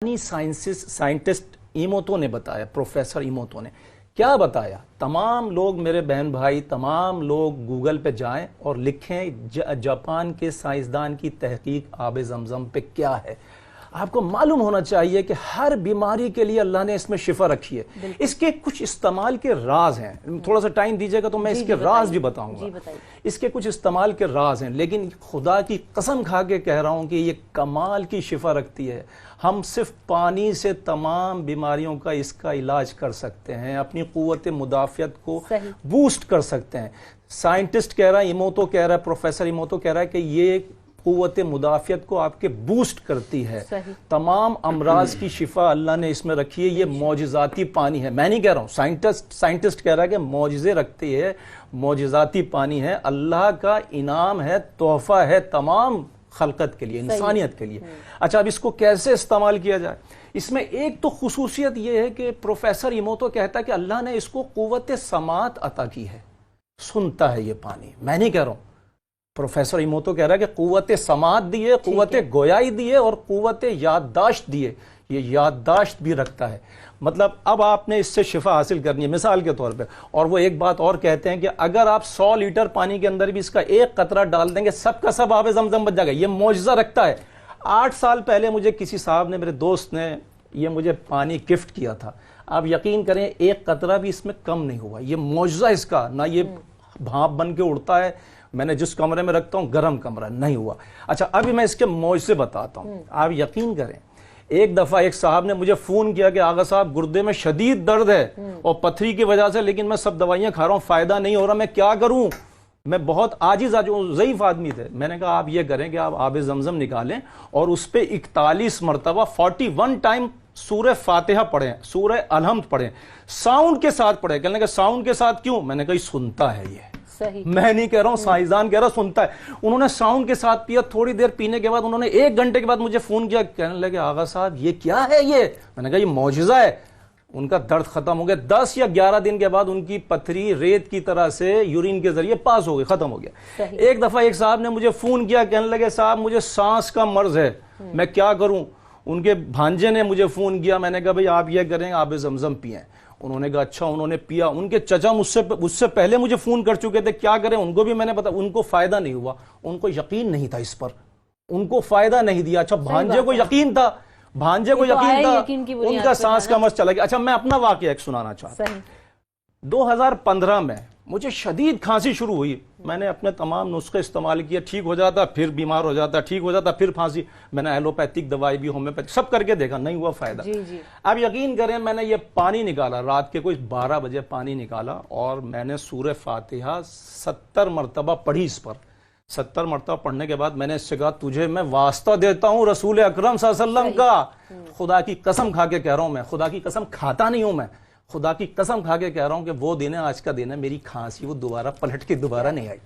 Scientist Emoto ने बताया, professor Emoto ने क्या बताया, तमाम लोग मेरे बहन भाई तमाम लोग गूगल पे जाएं और लिखें जापान के साइंसदान की तहकीक आब ज़मज़म पे क्या है। आपको मालूम होना चाहिए कि हर बीमारी के लिए अल्लाह ने इसमें शिफा रखी है। इसके कुछ इस्तेमाल के राज हैं, थोड़ा सा टाइम दीजिएगा तो मैं इसके राज भी बताऊंगा। इसके कुछ इस्तेमाल के राज हैं, लेकिन खुदा की कसम खा के कह रहा हूं कि ये कमाल की शिफा रखती है। हम सिर्फ पानी से तमाम बीमारियों का इसका इलाज कर सकते हैं, अपनी कुव्वत मुदाफ़ियत को बूस्ट कर सकते हैं। साइंटिस्ट कह रहा है, इमोतो कह रहा है, प्रोफेसर इमोतो कह रहा है कि ये कुव्वत मुदाफ़ियत को आपके बूस्ट करती है। तमाम अमराज की शिफा अल्लाह ने इसमें रखी है। ये मौजिज़ाती पानी है, मैं नहीं कह रहा हूँ, साइंटिस्ट कह रहा है कि मौजिज़े रखती है, मौजिज़ाती पानी है, अल्लाह का इनाम है, तोहफा है तमाम खलकत के लिए, इंसानियत के लिए। अच्छा, अब इसको कैसे इस्तेमाल किया जाए? इसमें एक तो खुसूसियत ये है कि प्रोफेसर इमोतो कहता है कि अल्लाह ने इसको कुव्वत समात अता की है, सुनता है ये पानी, मैं नहीं कह रहा हूँ। प्रोफेसर इमोतो कह रहा है कि कुव्वत समात दिए, कुव्वत गोयाई दिए और कुव्वत याददाश्त दिए। ये याददाश्त भी रखता है, मतलब अब आपने इससे शिफा हासिल करनी है मिसाल के तौर पे। और वो एक बात और कहते हैं कि अगर आप 100 लीटर पानी के अंदर भी इसका एक कतरा डाल देंगे, सब का सब आब ज़मज़म बच जाएगा। ये मौजज़ा रखता है। 8 साल पहले मुझे किसी साहब ने, मेरे दोस्त ने, ये मुझे पानी गिफ्ट किया था। आप यकीन करें एक कतरा भी इसमें कम नहीं हुआ। ये मौजज़ा इसका, ना ये भाप बन के उड़ता है, मैंने जिस कमरे में रखता हूँ गर्म कमरा नहीं हुआ। अच्छा, अभी मैं इसके मौजज़े बताता हूँ, आप यकीन करें। एक दफा एक साहब ने मुझे फोन किया कि आगा साहब गुर्दे में शदीद दर्द है और पथरी की वजह से, लेकिन मैं सब दवाइयां खा रहा हूं, फायदा नहीं हो रहा, मैं क्या करूं? मैं बहुत आजिज ज़ईफ आदमी थे। मैंने कहा आप ये करें कि आप आब ज़मज़म निकालें और उस पर 41 मरतबा 41 टाइम सूरह फातिहा पढ़ें, सूरह अलहम्द पढ़ें, साउंड के साथ पढ़ें। कहने का साउंड के साथ क्यों? मैंने कहा सुनता है ये, मैं नहीं कह रहा हूं, साइंसदान कह रहा सुनता है। उन्होंने साउंड के साथ पिया, थोड़ी देर पीने के बाद उन्होंने 1 घंटे के बाद मुझे फोन किया, कहने लगे आगा साहब ये क्या है ये? मैंने कहा ये मौजिज़ा है। उनका दर्द खत्म हो गया। 10 या 11 दिन के बाद उनकी पथरी रेत की तरह से यूरिन के जरिए पास हो गई, खत्म हो गया। एक दफा एक साहब ने मुझे फोन किया, कहने लगे साहब मुझे सांस का मर्ज है, मैं क्या करूं? उनके भांजे ने मुझे फोन किया। मैंने कहा भाई आप ये करें, आब ज़मज़म पिएं। उन्होंने कहा अच्छा, उन्होंने पिया। उनके चचा मुझसे पहले मुझे फोन कर चुके थे, क्या करें? उनको भी मैंने बताया, उनको फायदा नहीं हुआ, उनको यकीन नहीं था इस पर, उनको फायदा नहीं दिया। अच्छा, भांजे को यकीन था, भांजे को यकीन था, उनका सांस का मर्ज चला गया। अच्छा, मैं अपना वाकया एक सुनाना चाहता हूं। 2015 में मुझे शदीद खांसी शुरू हुई। मैंने अपने तमाम नुस्खे इस्तेमाल किए, ठीक हो जाता फिर बीमार हो जाता, ठीक हो जाता फिर खांसी। मैंने एलोपैथिक दवाई भी, होम्योपैथिक सब करके देखा, नहीं हुआ फायदा। अब यकीन करें मैंने ये पानी निकाला, रात के कोई 12 बजे पानी निकाला और मैंने सूरह फातिहा 70 मरतबा पढ़ी इस पर। 70 मरतबा पढ़ने के बाद मैंने इससे कहा तुझे मैं वास्ता देता हूं रसूल अकरम सल्लल्लाहु अलैहि वसल्लम का, खुदा की कसम खा के कह रहा हूं, मैं खुदा की कसम खाता नहीं हूं, मैं खुदा की कसम खा के कह रहा हूं कि वो दिन है, आज का दिन है, मेरी खांसी वो दोबारा पलट के दोबारा नहीं आई।